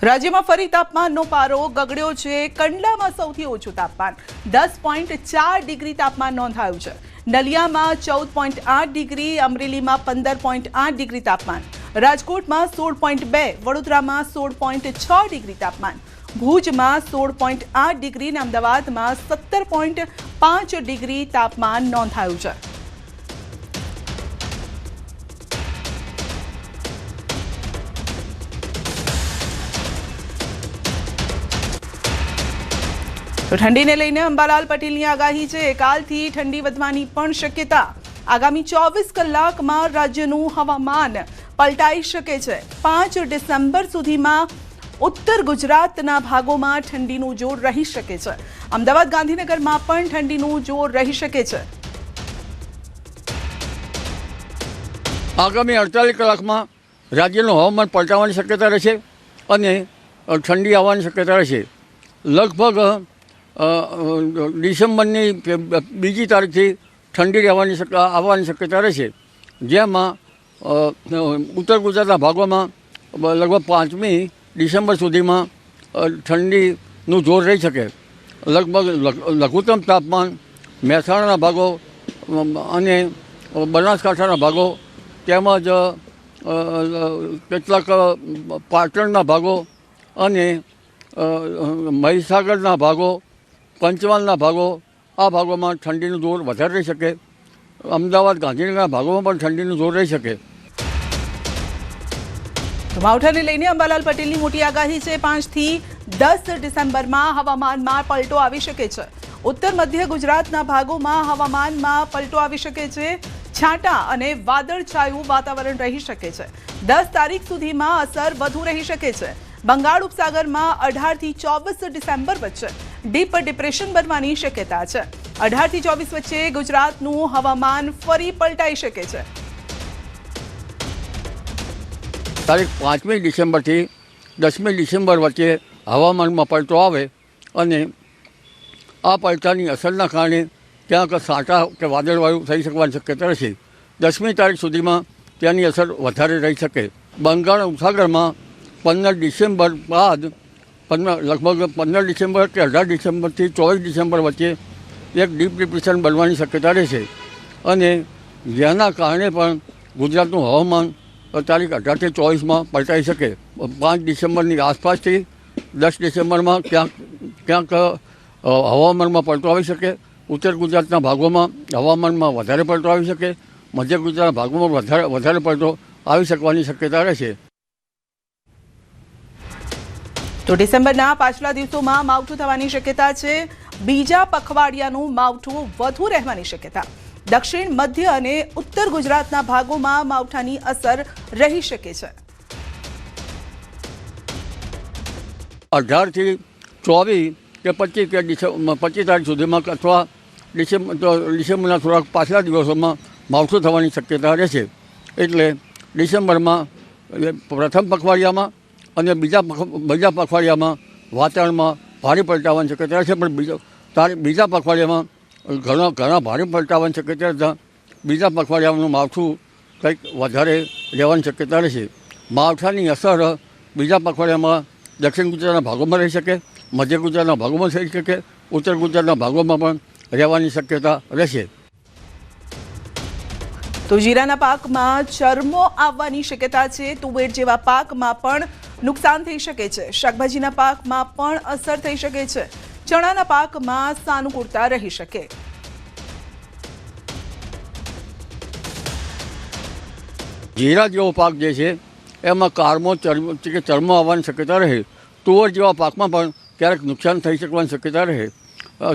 રાજ્યમાં ફરી તાપમાનનો પારો ગગડ્યો છે। કંડલામાં સૌથી ઓછું તાપમાન 10.4 ડિગ્રી તાપમાન નોંધાયું છે। નલિયામાં 14.8 ડિગ્રી, અમરેલીમાં 15.8 ડિગ્રી તાપમાન, રાજકોટમાં 16.2, વડોદરામાં 16.6 ડિગ્રી તાપમાન, ભુજમાં 16.8 ડિગ્રી અને અમદાવાદમાં 17.5 ડિગ્રી તાપમાન નોંધાયું છે। તો ઠંડીને લઈને અંબાલાલ પટેલની આગાહી છે। કાલથી ઠંડી વધવાની પણ શક્યતા। આગામી 24 કલાકમાં રાજ્યનું હવામાન પલટાઈ શકે છે। 5 ડિસેમ્બર સુધીમાં ઉત્તર ગુજરાતના ભાગોમાં ઠંડીનું જોર રહી શકે છે। અમદાવાદ, ગાંધીનગરમાં પણ ઠંડીનું જોર રહી શકે છે। આગામી 48 કલાકમાં રાજ્યનું હવામાન પલટાવાની શક્યતા રહેશે અને ઠંડી આવવાની શક્યતા રહેશે। લગભગ ડિસેમ્બરની બીજી તારીખથી ઠંડી આવવાની શક્યતા રહેશે, જેમાં ઉત્તર ગુજરાતના ભાગોમાં લગભગ 5મી ડિસેમ્બર સુધીમાં ઠંડીનું જોર રહી શકે। લગભગ લઘુત્તમ તાપમાન મહેસાણાના ભાગો અને બનાસકાંઠાના ભાગો તેમજ કેટલાક પાટણના ભાગો અને મહીસાગરના ભાગો, પંચમહાલના ભાગો, આ ભાગોમાં ઠંડીનું જોર વધારે રહી શકે। અમદાવાદ, ગાંધીનગરના ભાગોમાં પણ ઠંડીનું જોર રહી શકે। માવઠાને લઈને અંબાલાલ પટેલની મોટી આગાહી છે। 5 થી 10 ડિસેમ્બરમાં હવામાનમાં પલટો આવી શકે છે। ઉત્તર મધ્ય ગુજરાતના ભાગોમાં હવામાનમાં પલટો આવી શકે છે। છાંટા અને વાદળછાયું વાતાવરણ રહી શકે છે। 10 તારીખ સુધીમાં અસર વધુ રહી શકે છે। બંગાળ ઉપસાગરમાં 18 થી 24 ડિસેમ્બર વચ્ચે ડીપ ડિપ્રેશન બનવાની શક્યતા છે। 18 થી 24 વચ્ચે ગુજરાતનું હવામાન ફરી પલટાઈ શકે છે। તારીખ 5મી ડિસેમ્બરથી 10મી ડિસેમ્બર વચ્ચે હવામાનમાં પલટો આવે અને આ પલટાની અસરના કારણે ક્યાંક સાંટા કે વાદળવાયુ થઈ શકવાની શક્યતા રહેશે। 10મી તારીખ સુધીમાં તેની અસર વધારે રહી શકે। બંગાળ ઉપસાગરમાં 15 ડિસેમ્બર બાદ લગભગ 15 ડિસેમ્બર કે 18 ડિસેમ્બરથી 24 ડિસેમ્બર વચ્ચે એક ડીપ ડિપ્રેશન બનવાની શક્યતા રહેશે અને જેના કારણે પણ ગુજરાતનું હવામાન તારીખ 18 થી 24માં પલટાઈ શકે। 5 ડિસેમ્બરની આસપાસથી 10 ડિસેમ્બરમાં ક્યાંક હવામાનમાં પલટો આવી શકે। ઉત્તર ગુજરાતના ભાગોમાં હવામાનમાં વધારે પલટો આવી શકે। મધ્ય ગુજરાતના ભાગોમાં વધારે પલટો આવી શકવાની શક્યતા રહેશે। તો ડિસેમ્બરના પાછલા દિવસોમાં માવઠું થવાની શક્યતા છે। બીજા પખવાડિયાનું માવઠું વધુ રહેવાની શક્યતા। દક્ષિણ, મધ્ય અને ઉત્તર ગુજરાતના ભાગોમાં માવઠાની અસર રહી શકે છે। 18 થી 24 કે 25 તારીખ સુધીમાં અથવા ડિસેમ્બરના થોડાક પાછલા દિવસોમાં માવઠું થવાની શક્યતા રહેશે। એટલે ડિસેમ્બરમાં પ્રથમ પખવાડિયામાં અને બીજા પખવાડિયામાં વાતાવરણમાં ભારે પલટાવાની શક્યતા રહેશે, પણ બીજા પખવાડિયામાં ઘણા ભારે પલટાવાની શક્યતા રહેતા બીજા પખવાડિયાનું માવઠું કંઈક વધારે રહેવાની શક્યતા રહેશે। માવઠાની અસર બીજા પખવાડિયામાં દક્ષિણ ગુજરાતના ભાગોમાં રહી શકે, મધ્ય ગુજરાતના ભાગોમાં થઈ શકે, ઉત્તર ગુજરાતના ભાગોમાં પણ રહેવાની શક્યતા રહેશે। તો જીરાના પાકમાં ચરમો આવવાની શક્યતા છે। તુવેર જેવા પાકમાં પણ નુકસાન થઈ શકે છે। શાકભાજીના પાકમાં પણ અસર થઈ શકે છે। ચણાના પાકમાં સાનુકૂળતા રહી શકે। જીરા જેવો પાક જે છે એમાં ચરમો આવવાની શક્યતા રહે। તુવર જેવા પાકમાં પણ ક્યારેક નુકસાન થઈ શકવાની શક્યતા રહે।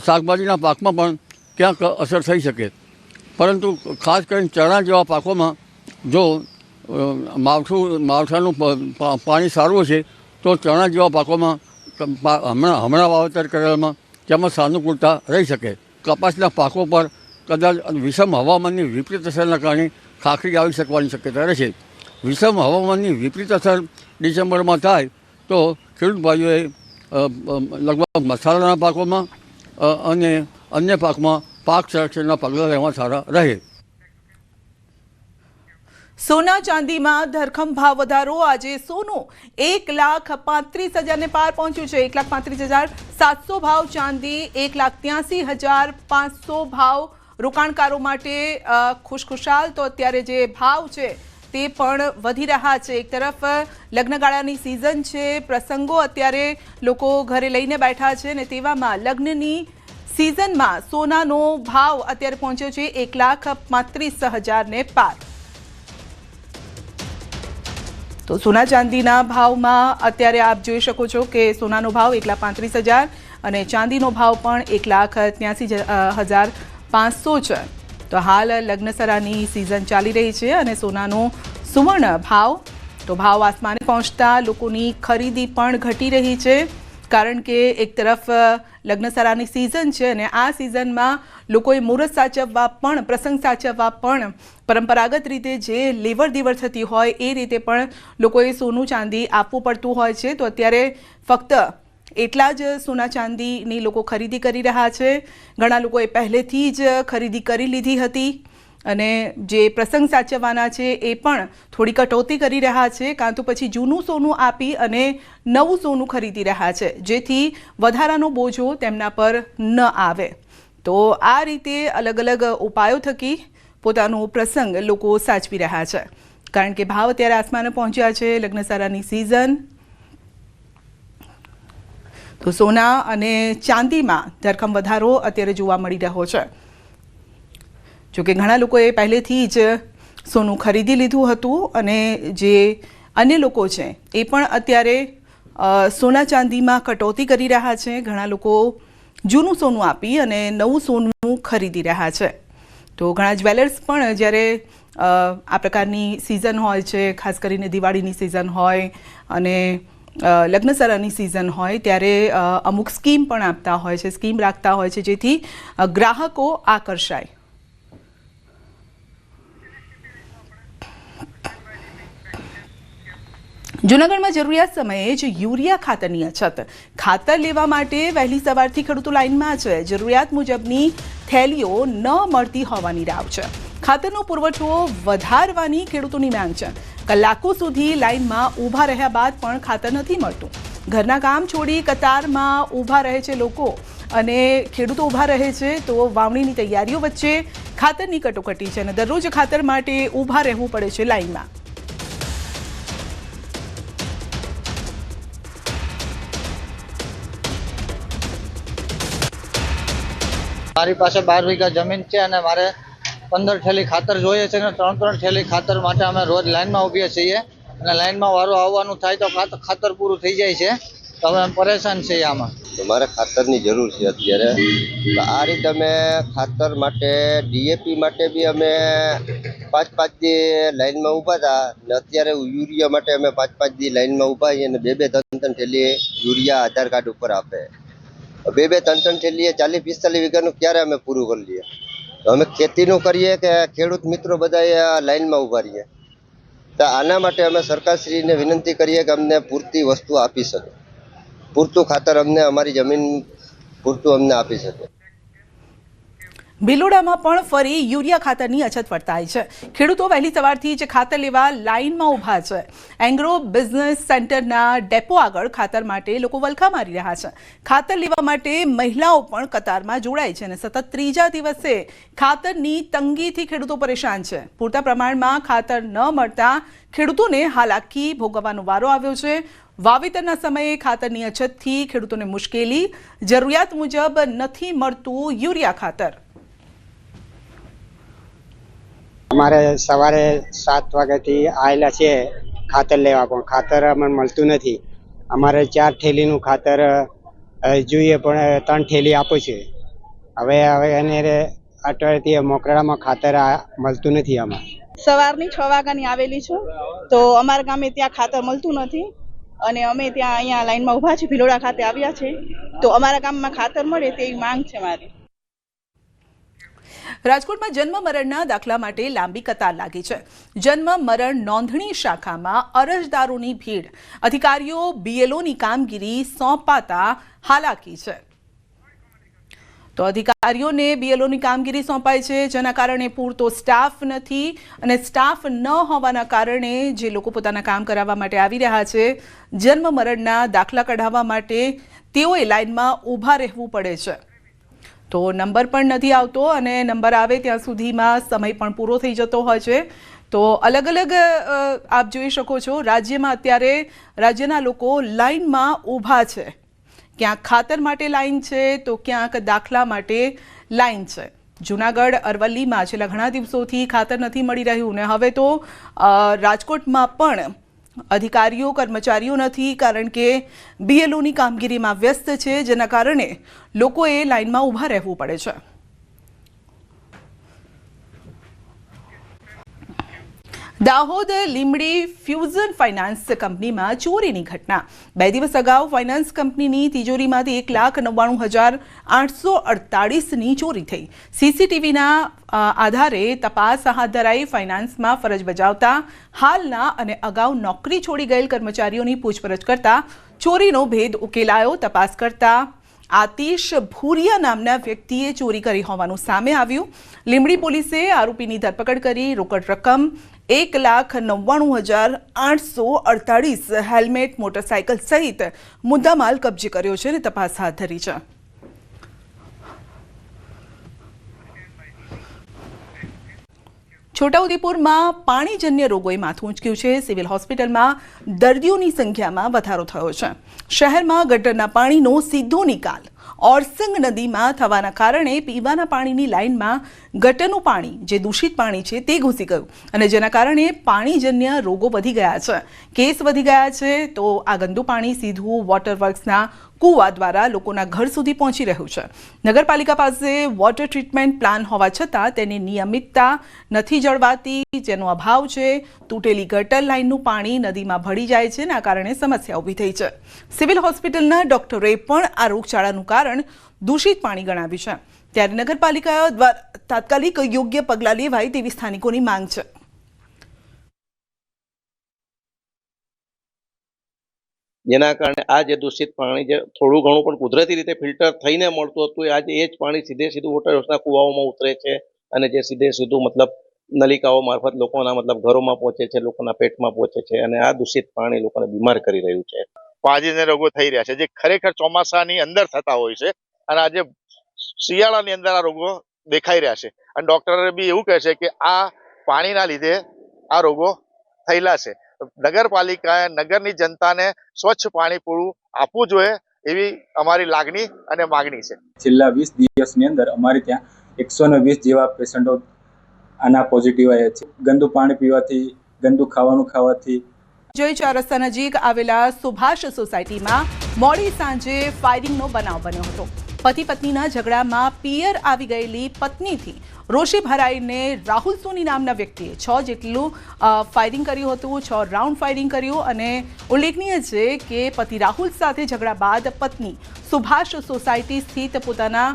શાકભાજીના પાકમાં પણ ક્યાંક અસર થઈ શકે, પરંતુ ખાસ કરીને ચણા જેવા પાકોમાં જો માવઠાનું પાણી સારું છે તો ચણા જેવા પાકોમાં હમણાં વાવેતર કરેલામાં તેમાં સાનુકૂળતા રહી શકે। કપાસના પાકો પર કદાચ વિષમ હવામાનની વિપરીત અસરના કારણે ખાખરી આવી શકવાની શક્યતા રહેશે। વિષમ હવામાનની વિપરીત અસર ડિસેમ્બરમાં થાય તો ખેડૂત ભાઈઓએ લગભગ મસાલાના પાકોમાં અને અન્ય પાકમાં પાક સંરક્ષણના પગલાં લેવા સારા રહે। સોના ચાંદીમાં ધરખમ ભાવ વધારો. આજે સોનું 1,35,000 ને પાર પહોંચ્યું છે. 1,35,700 ભાવ ચાંદી, 1,83,500 ભાવ. રોકાણકારો માટે ખુશખુશાલ. તો અત્યારે જે ભાવ છે તે પણ વધી રહ્યા છે. એક તરફ લગ્નગાળાની સિઝન છે, પ્રસંગો અત્યારે લોકો ઘરે લઈને બેઠા છે ને તેવામાં લગ્નની સિઝનમાં સોનાનો ભાવ અત્યારે પહોંચ્યો છે 1,35,000 ને પાર. તો સોના ચાંદીના ભાવમાં અત્યારે આપ જોઈ શકો છો કે સોનાનો ભાવ 1,35,000 અને ચાંદીનો ભાવ પણ 1,83,500 છે. તો હાલ લગ્નસરાની સિઝન ચાલી રહી છે અને સોનાનો સુવર્ણ ભાવ તો ભાવ આસમાને પહોંચતા લોકોની ખરીદી પણ ઘટી રહી છે. કારણ કે એક તરફ લગ્નસરાની સિઝન છે અને આ સિઝનમાં લોકોએ મુહૂર્ત સાચવવા પણ, પ્રસંગ સાચવવા પણ, પરંપરાગત રીતે જે લેવડ દેવડ થતી હોય એ રીતે પણ લોકોએ સોનું ચાંદી આપવું પડતું હોય છે. તો અત્યારે ફક્ત એટલા જ સોના ચાંદીની લોકો ખરીદી કરી રહ્યા છે. ઘણા લોકોએ પહેલેથી જ ખરીદી કરી લીધી હતી અને જે પ્રસંગ સાચવવાના છે એ પણ થોડી કટોતી કરી રહ્યા છે, કાં તો પછી જૂનું સોનું આપી અને નવું સોનું ખરીદી રહ્યા છે, જેથી વધારાનો બોજો તેમના પર ન આવે. તો આ રીતે અલગ અલગ ઉપાયો થકી પોતાનો પ્રસંગ લોકો સાચવી રહ્યા છે. કારણ કે ભાવ અત્યારે આસમાને પહોંચ્યા છે. લગ્નસરાની સિઝન. તો સોના અને ચાંદીમાં ધરખમ વધારો અત્યારે જોવા મળી રહ્યો છે. જોકે ઘણા લોકોએ પહેલેથી જ સોનું ખરીદી લીધું હતું અને જે અન્ય લોકો છે એ પણ અત્યારે સોના ચાંદીમાં કટોતી કરી રહ્યા છે. ઘણા લોકો જૂનું સોનું આપી અને નવું સોનું ખરીદી રહ્યા છે. તો ઘણા જ્વેલર્સ પણ જ્યારે આ પ્રકારની સિઝન હોય છે, ખાસ કરીને દિવાળીની સિઝન હોય અને લગ્નસરાની સિઝન હોય ત્યારે અમુક સ્કીમ પણ આપતા હોય છે, સ્કીમ રાખતા હોય છે, જેથી ગ્રાહકો આકર્ષાય. જૂનાગઢમાં જરૂરિયાત સમયે જ યુરિયા ખાતરની અછત. ખાતર લેવા માટે વહેલી સવારથી ખેડૂતો લાઇનમાં છે. જરૂરિયાત મુજબની થેલીઓ ન મળતી હોવાની રાવ છે. ખાતરનો પુરવઠો વધારવાની ખેડૂતોની માંગ છે. કલાકો સુધી લાઇનમાં ઊભા રહ્યા બાદ પણ ખાતર નથી મળતું. ઘરના કામ છોડી કતારમાં ઊભા રહે છે લોકો અને ખેડૂતો ઊભા રહે છે. તો વાવણીની તૈયારીઓ વચ્ચે ખાતરની કટોકટી છે અને દરરોજ ખાતર માટે ઊભા રહેવું પડે છે લાઇનમાં. મારી પાસે 12 વીઘા જમીન છે અને મારે 15 થેલી ખાતર જોઈએ છે અને 3 થેલી ખાતર માટે અમે રોજ લાઈનમાં ઊભીએ છીએ અને લાઈનમાં વારો આવવાનું થાય તો ખાતર પૂરું થઈ જાય છે. તો અમે પરેશાન છીએ આમાં. મારે ખાતરની જરૂર છે અત્યારે. તો આ રીતે અમે ખાતર માટે, ડીએપી માટે બી અમે 5-5 દી લાઈનમાં ઊભા હતા અને અત્યારે યુરિયા માટે અમે 5-5 દી લાઈનમાં ઊભા છીએ અને 2-3 થેલી યુરિયા આધાર કાર્ડ ઉપર આપે. 2-3 થેલીએ 40-45 વીઘાનું ક્યારે અમે પૂરું કરી લઈએ? તો અમે ખેતીનું કરીએ કે ખેડૂત મિત્રો બધા લાઈનમાં ઊભા રહીએ? તો આના માટે અમે સરકારશ્રીને વિનંતી કરીએ કે અમને પૂરતી વસ્તુ આપી શકે, પૂરતું ખાતર અમને અમારી જમીન પૂરતું અમને આપી શકે. ભિલોડામાં પણ ફરી યુરિયા ખાતરની અછત વર્તાય છે. ખેડૂતો વહેલી સવારથી જ ખાતર લેવા લાઇનમાં ઊભા છે. એગ્રો બિઝનેસ સેન્ટરના ડેપો આગળ ખાતર માટે લોકો વલખા મારી રહ્યા છે. ખાતર લેવા માટે મહિલાઓ પણ કતારમાં જોડાય છે અને સતત ત્રીજા દિવસે ખાતરની તંગીથી ખેડૂતો પરેશાન છે. પૂરતા પ્રમાણમાં ખાતર ન મળતા ખેડૂતોને હાલાકી ભોગવવાનો વારો આવ્યો છે. વાવેતરના સમયે ખાતરની અછતથી ખેડૂતોને મુશ્કેલી. જરૂરિયાત મુજબ નથી મળતું યુરિયા ખાતર. અમારે સવારે 7 વાગ્યાથી આવેલા છે ખાતર લેવા, પણ ખાતર અમને મળતું નથી. અમારે 4 થેલીનું ખાતર જોઈએ પણ 3 થેલી આપું છે. હવે એને અઠવાડિયાથી મોકરાળામાં ખાતર મળતું નથી. અમારે સવારની 6 વાગ્યાની આવેલી છું તો અમારા ગામે ત્યાં ખાતર મળતું નથી અને અમે ત્યાં અહીંયા લાઈનમાં ઊભા છીએ. ભિલોડા ખાતે આવ્યા છે તો અમારા ગામમાં ખાતર મળે તેવી માંગ છે મારી. રાજકોટમાં જન્મ મરણના દાખલા માટે લાંબી કતાર લાગી છે. જન્મ મરણ નોંધણી શાખામાં અરજદારોની ભીડ. અધિકારીઓ BLOની કામગીરી સોંપાતા હાલાકી છે. તો અધિકારીઓને બીએલઓની કામગીરી સોંપાઈ છે, જેના કારણે પૂરતો સ્ટાફ નથી અને સ્ટાફ ન હોવાના કારણે જે લોકો પોતાના કામ કરાવવા માટે આવી રહ્યા છે, જન્મ મરણના દાખલા કઢાવવા માટે તેઓએ લાઇનમાં ઊભા રહેવું પડે છે. તો નંબર પણ નથી આવતો અને નંબર આવે ત્યાં સુધીમાં સમય પણ પૂરો થઈ જતો હોય છે. તો અલગ અલગ આપ જોઈ શકો છો, રાજ્યમાં અત્યારે રાજ્યના લોકો લાઇનમાં ઊભા છે. ક્યાંક ખાતર માટે લાઈન છે તો ક્યાંક દાખલા માટે લાઈન છે. જૂનાગઢ અરવલ્લીમાં છેલ્લા ઘણા દિવસોથી ખાતર નથી મળી રહ્યું ને હવે તો રાજકોટમાં પણ અધિકારીઓ કર્મચારીઓ નથી, કારણ કે બીએલઓની કામગીરીમાં વ્યસ્ત છે, જેના કારણે લોકોએ લાઇનમાં ઊભા રહેવું પડે છે. દાહોદ લીંબડી ફ્યુઝન ફાઇનાન્સ કંપનીમાં ચોરીની ઘટના. 2 દિવસ અગાઉ ફાઇનાન્સ કંપનીની તિજોરીમાંથી 1,99,848ની ચોરી થઈ. સીસીટીવીના આધારે તપાસ હાથ ધરાઈ. ફાઇનાન્સમાં ફરજ બજાવતા હાલના અને અગાઉ નોકરી છોડી ગયેલ કર્મચારીઓની પૂછપરછ કરતા ચોરીનો ભેદ ઉકેલાયો. તપાસ કરતા આતિશ ભૂરિયા નામના વ્યક્તિએ ચોરી કરી હોવાનું સામે આવ્યું. લીંબડી પોલીસે આરોપીની ધરપકડ કરી રોકડ રકમ 1,99,848, હેલ્મેટ, મોટરસાયકલ સહિત મુદ્દામાલ કબજે કર્યો છે અને તપાસ હાથ ધરી છે. છોટાઉદેપુરમાં પાણીજન્ય રોગોએ માથું ઊંચક્યું છે. સિવિલ હોસ્પિટલમાં દર્દીઓની સંખ્યામાં વધારો થયો છે. શહેરમાં ગટરના પાણીનો સીધો નિકાલ ઓરસંગ નદીમાં થવાના કારણે પીવાના પાણીની લાઇનમાં ગટરનું પાણી, જે દૂષિત પાણી છે, તે ઘૂસી ગયું અને જેના કારણે પાણીજન્ય રોગો વધી ગયા છે, કેસ વધી ગયા છે. તો આ ગંદુ પાણી સીધું વોટર વર્ક્સના કૂવા દ્વારા લોકોના ઘર સુધી પહોંચી રહ્યું છે. નગરપાલિકા પાસે વોટર ટ્રીટમેન્ટ પ્લાન હોવા છતાં તેની નિયમિતતા નથી જળવાતી, જેનો અભાવ છે. તૂટેલી ગટર લાઇનનું પાણી નદીમાં ભળી જાય છે અને આ કારણે સમસ્યા ઊભી થઈ છે. સિવિલ હોસ્પિટલના ડોક્ટરે પણ આ રોગચાળાનું કારણ દૂષિત પાણી ગણાવ્યું છે. ત્યારે નગરપાલિકા દ્વારા તાત્કાલિક યોગ્ય પગલાં લેવાય તેવી સ્થાનિકોની માંગ છે. જેના કારણે આ જે દૂષિત પાણી જે થોડું ઘણું પણ કુદરતી રીતે ફિલ્ટર થઈને મળતું હતું, આજે એ જ પાણી સીધું વોટર હાઉસના કૂવાઓમાં ઉતરે છે અને જે સીધું મતલબ નલિકાઓ મારફત લોકોના મતલબ ઘરોમાં પહોંચે છે, લોકોના પેટમાં પહોંચે છે અને આ દૂષિત પાણી લોકોને બીમાર કરી રહ્યું છે. પાણીજન્ય રોગો થઈ રહ્યા છે, જે ખરેખર ચોમાસાની અંદર થતા હોય છે અને આજે શિયાળાની અંદર આ રોગો દેખાઈ રહ્યા છે. અને ડોક્ટરે બી એવું કહે છે કે આ પાણીના લીધે આ રોગો થયેલા છે. નગરપાલિકાએ નગરની જનતાને સ્વચ્છ પાણી પૂરું આપવું જોઈએ એવી અમારી લાગણી અને માગણી છે. છેલ્લા 20 દિવસની અંદર અમારે ત્યાં 120 જેવા પેશન્ટો આના પોઝિટિવ આવ્યા છે. ગંદુ પાણી પીવાથી, ગંદુ ખાવાનું ખાવાથી. જોઈ 4 રસ્તા નજીક આવેલા સુભાષ સોસાયટીમાં મોડી સાંજે ફાયરિંગનો બનાવ બન્યો હતો. પતિ પત્નીના ઝઘડામાં પિયર આવી ગયેલી પત્નીથી રોષે ભરાઈને રાહુલ સોની નામના વ્યક્તિએ 6 જેટલું ફાયરિંગ કર્યું હતું. 6 રાઉન્ડ ફાયરિંગ કર્યું અને ઉલ્લેખનીય છે કે પતિ રાહુલ સાથે ઝઘડા બાદ પત્ની સુભાષ સોસાયટી સ્થિત પોતાના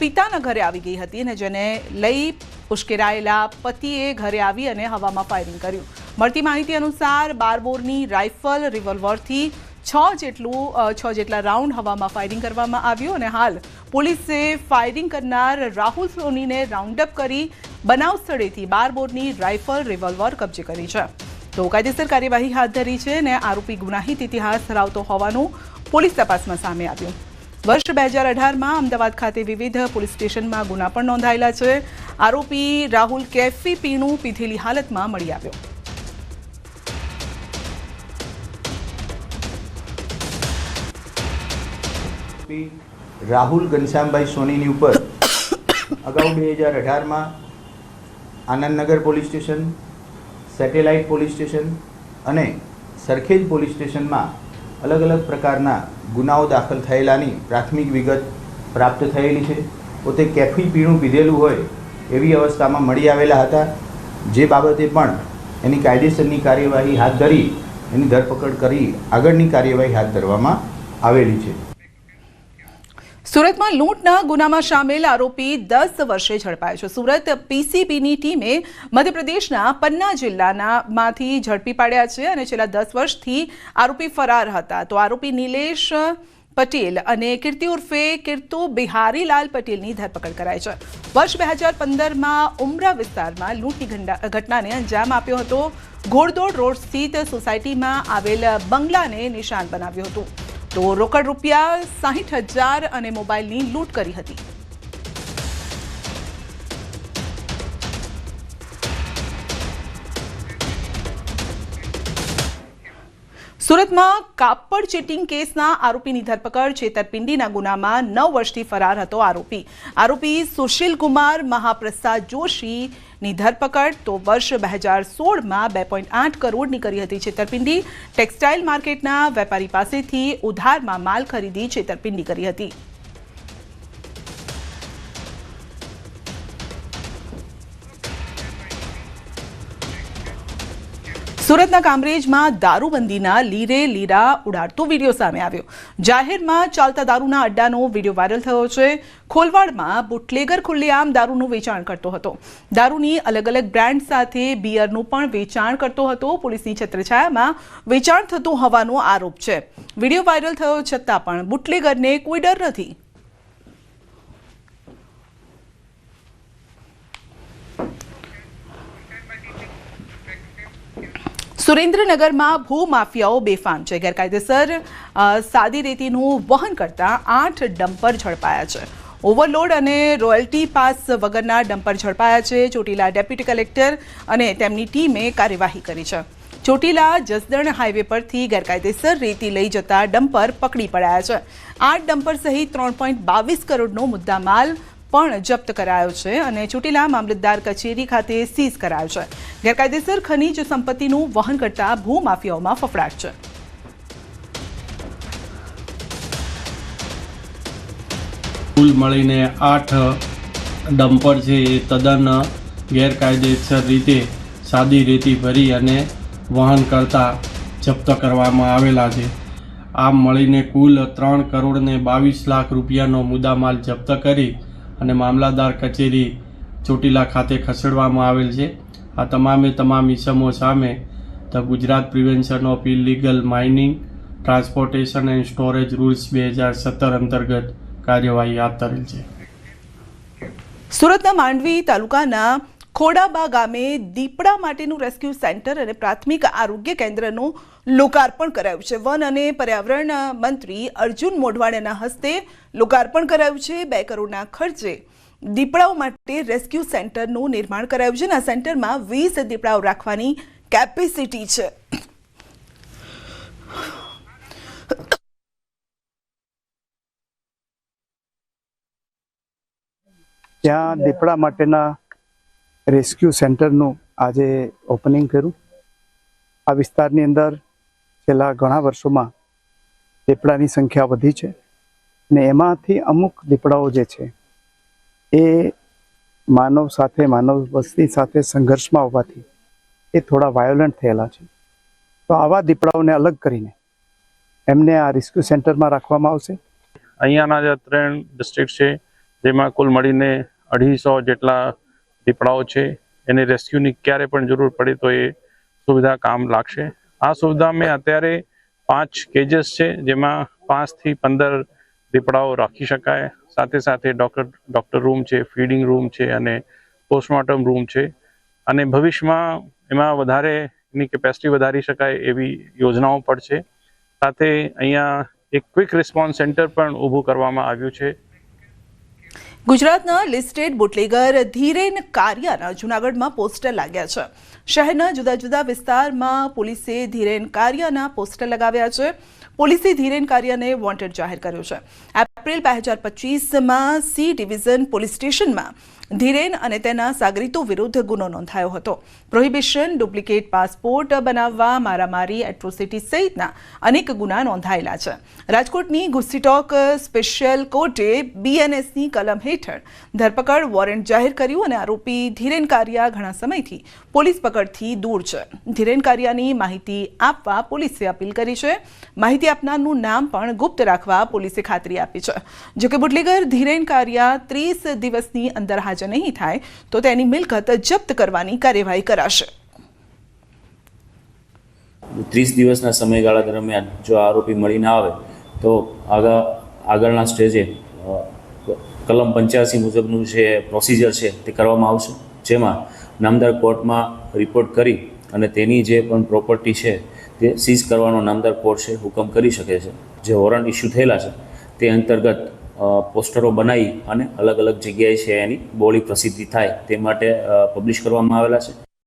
પિતાના ઘરે આવી ગઈ હતી અને જેને લઈ ઉશ્કેરાયેલા પતિએ ઘરે આવી અને હવામાં ફાયરિંગ કર્યું. મળતી માહિતી અનુસાર 12 બોરની રાઇફલ રિવોલ્વરથી 6 જેટલા રાઉન્ડ હવામાં ફાયરિંગ કરવામાં આવ્યું અને હાલ પોલીસે ફાયરિંગ કરનાર રાહુલ સોનીને રાઉન્ડ અપ કરી બનાવ સ્થળેથી 12 બોરની રાઇફલ રિવોલ્વર કબજે કરી છે. તો કાયદેસર કાર્યવાહી હાથ ધરી છે અને આરોપી ગુનાહિત ઇતિહાસ ધરાવતો હોવાનું પોલીસ તપાસમાં સામે આવ્યું. વર્ષ 2018માં અમદાવાદ ખાતે વિવિધ પોલીસ સ્ટેશનમાં ગુના પણ નોંધાયેલા છે. આરોપી રાહુલ કેફી પીણું પીધેલી હાલતમાં મળી આવ્યો. રાહુલ ઘનશ્યામભાઈ સોનીની ઉપર અગાઉ 2018માં Anandnagar police station, satellite police station અને સરખેજ પોલીસ સ્ટેશનમાં અલગ અલગ પ્રકારના ગુનાઓ દાખલ થયેલાની પ્રાથમિક વિગત પ્રાપ્ત થયેલી છે. પોતે કેફી પીણું પીધેલું હોય એવી અવસ્થામાં મળી આવેલા હતા, જે બાબતે પણ એની કાયદેસરની કાર્યવાહી હાથ ધરી એની ધરપકડ કરી આગળની કાર્યવાહી હાથ ધરવામાં આવેલી છે. સુરતમાં લૂંટના ગુનામાં સામેલ આરોપી 10 વર્ષે ઝડપાયો છે. સુરત પીસીબીની ટીમે મધ્યપ્રદેશના પન્ના જિલ્લામાંથી ઝડપી પાડ્યા છે અને છેલ્લા 10 વર્ષથી આરોપી ફરાર હતા. તો આરોપી નિલેશ પટેલ અને કીર્તિ ઉર્ફે કીર્તુ બિહારીલાલ પટેલની ધરપકડ કરાઈ છે. વર્ષ 2015માં ઉમરા વિસ્તારમાં લૂંટની ઘટનાને અંજામ આપ્યો હતો. ઘોડદોડ રોડ સ્થિત સોસાયટીમાં આવેલ બંગલાને નિશાન બનાવ્યું હતું. તો રોકડ રૂપિયા 60,000 અને મોબાઈલની લૂંટ કરી હતી. સુરતમાં કાપડ ચીટિંગ કેસના આરોપીની ધરપકડ. છેતરપિંડીના ગુનામાં 9 વર્ષથી ફરાર હતો આરોપી સુશીલ કુમાર મહાપ્રસાદ જોશીની ધરપકડ. તો વર્ષ 2016માં 2.8 કરોડની કરી હતી છેતરપિંડી. ટેક્સટાઇલ માર્કેટના વેપારી પાસેથી ઉધારમાં માલ ખરીદી છેતરપિંડી કરી હતી. સુરતના કામરેજમાં દારૂબંધીના લીરે લીરા ઉડાડતો વિડીયો સામે આવ્યો. જાહેરમાં ચાલતા દારૂના અડ્ડાનો વિડીયો વાયરલ થયો છે. ખોલવાડમાં બુટલેગર ખુલ્લેઆમ દારૂનું વેચાણ કરતો હતો. દારૂની અલગ અલગ બ્રાન્ડ સાથે બિયરનું પણ વેચાણ કરતો હતો. પોલીસની છત્રછાયામાં વેચાણ થતું હોવાનો આરોપ છે. વિડીયો વાયરલ થયો છતાં પણ બુટલેગરને કોઈ ડર નથી. સુરેન્દ્રનગરમાં ભૂમાફિયાઓ બેફામ છે. ગેરકાયદેસર સાદી રેતીનું વહન કરતા 8 ડમ્પર ઝડપાયા છે. ઓવરલોડ અને રોયલ્ટી પાસ વગરના ડમ્પર ઝડપાયા છે. ચોટીલા ડેપ્યુટી કલેક્ટર અને તેમની ટીમે કાર્યવાહી કરી છે. ચોટીલા જસદણ હાઈવે પરથી ગેરકાયદેસર રેતી લઈ જતા ડમ્પર પકડી પડાયા છે. 8 ડમ્પર સહિત 3.22 કરોડનો મુદ્દામાલ પણ જપ્ત કરાયો છે અને ચોટીલા મામલતદાર કચેરી ખાતે સીઝ કરાયો છે. ગેરકાયદેસર ખનીજ સંપત્તિનું વહન કરતા ભૂમાફિયાઓમાં ફફડાટ છે. કુલ મળીને 8 ડમ્પર છે એ તદ્દન ગેરકાયદેસર રીતે સાદી રેતી ભરી અને વહન કરતા જપ્ત કરવામાં આવેલા છે. આમ મળીને કુલ 3 કરોડ ને 22 લાખ રૂપિયાનો મુદ્દામાલ જપ્ત કરી અને મામલતદાર કચેરી ચોટીલા ખાતે ખસેડવામાં આવેલ છે. આ તમામ ઇસમો સામે the Gujarat prevention of illegal mining, transportation and storage rules 2017 અંતર્ગત કાર્યવાહી હાથ ધરેલ છે. સુરતના માંડવી તાલુકાના ખોડાબા ગામે દીપડા માટેનું રેસ્ક્યુ સેન્ટર અને પ્રાથમિક આરોગ્ય કેન્દ્રનું લોકાર્પણ કરાયું છે. વન અને પર્યાવરણ મંત્રી અર્જુન મોઢવાડિયાના હસ્તે લોકાર્પણ કરાયું છે. 2 કરોડના ખર્ચે દીપડાઓ માટે રેસ્ક્યુ સેન્ટરનું નિર્માણ કરાયું છે. આ સેન્ટરમાં 20 દીપડાઓ રાખવાની કેપેસિટી છે. ત્યાં દીપડા માટેના રેસ્ક્યુ સેન્ટરનું આજે ઓપનિંગ કર્યું. આ વિસ્તારની અંદર છેલ્લા ઘણા વર્ષોમાં દીપડાની સંખ્યા વધી છે ને એમાંથી અમુક દીપડાઓ જે છે એ માનવ વસ્તી સાથે સંઘર્ષમાં હોવાથી એ થોડા વાયોલન્ટ થયેલા છે. તો આવા દીપડાઓને અલગ કરીને એમને આ રેસ્ક્યુ સેન્ટરમાં રાખવામાં આવશે. અહીંયાના જે 3 ડિસ્ટ્રિક્ટ છે જેમાં કુલ મળીને 250 જેટલા દીપડાઓ છે. એને રેસ્ક્યુની ક્યારે પણ જરૂર પડે તો એ સુવિધા કામ લાગશે. આ સુવિધામાં અત્યારે 5 કેજીસ છે જેમાં 5 થી 15 દીપડાઓ રાખી શકાય. સાથે સાથે ડોક્ટર રૂમ છે, ફીડિંગ રૂમ છે અને પોસ્ટમોર્ટમ રૂમ છે. અને ભવિષ્યમાં એમાં વધારે એની કેપેસિટી વધારી શકાય એવી યોજનાઓ પણ છે. સાથે અહીંયા એક ક્વિક રિસ્પોન્સ સેન્ટર પણ ઊભું કરવામાં આવ્યું છે. ગુજરાતના લિસ્ટેડ બુટલેગર ધીરેન કારિયાના જૂનાગઢમાં પોસ્ટર લાગ્યા છે. શહેરના જુદા જુદા વિસ્તારમાં પોલીસે ધીરેન કારિયાના પોસ્ટર લગાવ્યા છે. પોલીસે ધીરેન કારિયાને વોન્ટેડ જાહેર કર્યો છે. એપ્રિલ 2025માં સી ડિવિઝન પોલીસ સ્ટેશનમાં ધીરેન અને તેના સાગરીતો વિરુદ્ધ ગુનો નોંધાયો હતો. પ્રોહિબિશન, ડુપ્લિકેટ પાસપોર્ટ બનાવવા, મારામારી, એટ્રોસિટી સહિતના અનેક ગુના નોંધાયેલા છે. રાજકોટની ગુસ્સીટોક સ્પેશિયલ કોર્ટે BNSની કલમ હેઠળ ધરપકડ વોરંટ જાહેર કર્યું અને આરોપી ધીરેન કારિયા ઘણા સમયથી પોલીસ પકડથી દૂર છે. ધીરેન કારિયાની માહિતી આપવા પોલીસે અપીલ કરી છે. માહિતી આપનારનું નામ પણ ગુપ્ત રાખવા પોલીસે ખાતરી આપી છે. જોકે બુટલેગર ધીરેન કારિયા 30 દિવસની અંદર હાજર નહીં થાય તો તેની મિલકત જપ્ત કરવાની કાર્યવાહી કરાશે. 30 દિવસના સમયગાળા દરમિયાન જો આરોપી મળી ના આવે તો આગળના સ્ટેજે કલમ 85 મુજબનું જે પ્રોસિજર છે તે કરવામાં આવશે, જેમાં નામદાર કોર્ટમાં રિપોર્ટ કરી અને તેની જે પણ પ્રોપર્ટી છે તે સીઝ કરવાનો નામદાર કોર્ટ છે હુકમ કરી શકે છે. જે વોરંટ ઇસ્યુ થયેલા છે તે અંતર્ગત પોસ્ટરો બનાવી અને અલગ અલગ જગ્યાએ છે એની બોળી પ્રસિદ્ધિ થાય તે માટે પબ્લિશ કરવામાં આવેલા છે.